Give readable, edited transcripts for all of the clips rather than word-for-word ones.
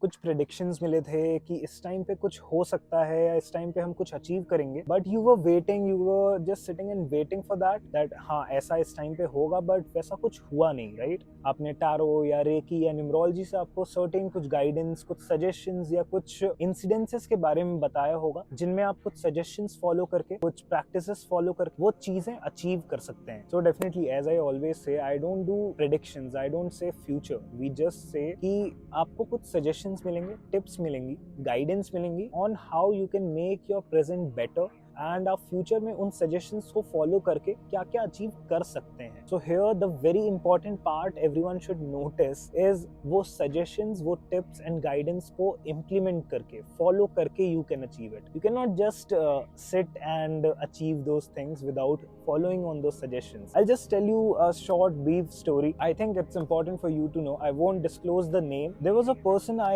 कुछ प्रेडिक्शंस मिले थे कि इस टाइम पे कुछ हो सकता है या इस टाइम पे हम कुछ अचीव करेंगे, but you were waiting, you were just sitting and waiting for that हाँ ऐसा इस टाइम पे होगा, बट वैसा कुछ हुआ नहीं, राइट? आपने टारो या रेकी या न्यूमरोलॉजी से आपको सर्टेन कुछ गाइडेंस, कुछ सजेशंस या कुछ इंसिडेंसेस के बारे में बताया होगा, जिनमें आप कुछ सजेशंस फॉलो करके, कुछ प्रैक्टिसेस फॉलो करके वो चीजें अचीव कर सकते हैं। So definitely, as I always say, I don't do predictions, I don't say future, we just say कि आपको कुछ सजेशंस मिलेंगे, टिप्स मिलेंगी, गाइडेंस मिलेंगी on how you can make your present better, and आप फ्यूचर में उन सजेशंस को फॉलो करके क्या क्या अचीव कर सकते हैं। So here the very important part everyone should notice is वो सजेशंस, वो टिप्स एंड गाइडेंस को इम्प्लीमेंट करके, फॉलो करके you can achieve it. You can not just sit and achieve those things without following on those suggestions. I'll just tell you a short brief story. I think it's important for you to know. I won't disclose the name. There was a person I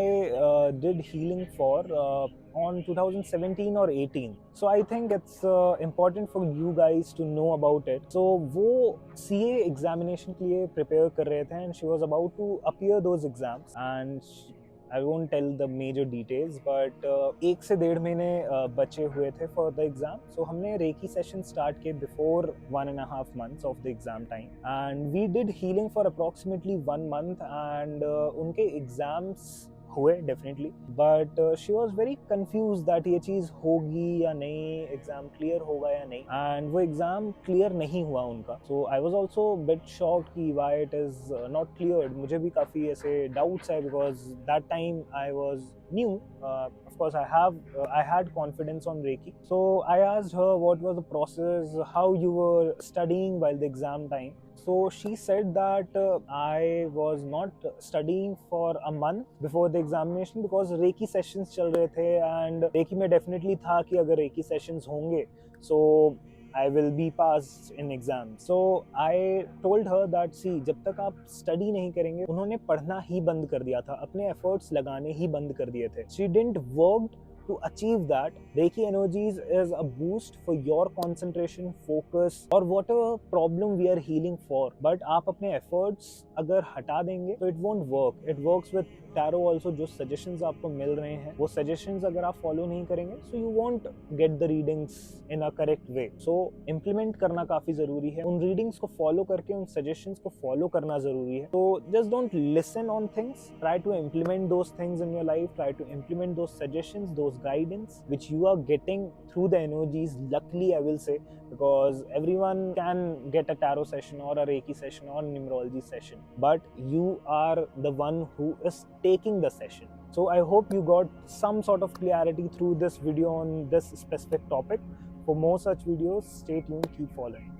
did healing for on 2017 or 18. So I think it's important for you guys to know about it. So वो CA examination के लिए prepare कर रहे थे, and she was about to appear those exams, and I won't tell the major details, but 1 से 1.5 महीने बचे हुए थे for the exam. So हमने रेकी सेशन स्टार्ट किए before 1.5 months of the exam time, and we did healing for approximately 1 month, and उनके exams हुए definitely, but she was very confuse that ये चीज़ होगी या नहीं, एग्जाम क्लियर होगा या नहीं, एंड वो एग्जाम क्लियर नहीं हुआ उनका। So I was also bit shocked कि why it is not cleared. मुझे भी काफ़ी ऐसे डाउट्स है, because that time I was new. Of course, I had confidence on Reiki. So I asked her what was the process, how you were studying while the exam time. So she said that I was not studying for a month before the examination because Reiki sessions चल रहे थे, and Reiki में definitely था कि अगर Reiki sessions होंगे so I will be passed in exam. So I told her that see, जब तक आप स्टडी नहीं करेंगे, उन्होंने पढ़ना ही बंद कर दिया था, अपने एफर्ट्स लगाने ही बंद कर दिए थे. She didn't work to achieve that. Reiki Energies is a boost for your concentration, focus or whatever problem we are healing for. But आप अपने efforts अगर हटा देंगे तो it won't work. It works with tarot also. जो suggestions आपको मिल रहे हैं, वो suggestions अगर आप follow नहीं करेंगे, so you won't get the readings in a correct way. So implement करना काफी जरूरी है, उन readings को follow करके उन suggestions को follow करना जरूरी है. So just don't listen on things. Try to implement those things in your life. Try to implement those suggestions, those guidance which you are getting through the energies. Luckily, I will say, because everyone can get a tarot session or a Reiki session or numerology session, but you are the one who is taking the session. So I hope you got some sort of clarity through this video on this specific topic. For more such videos, stay tuned, keep following.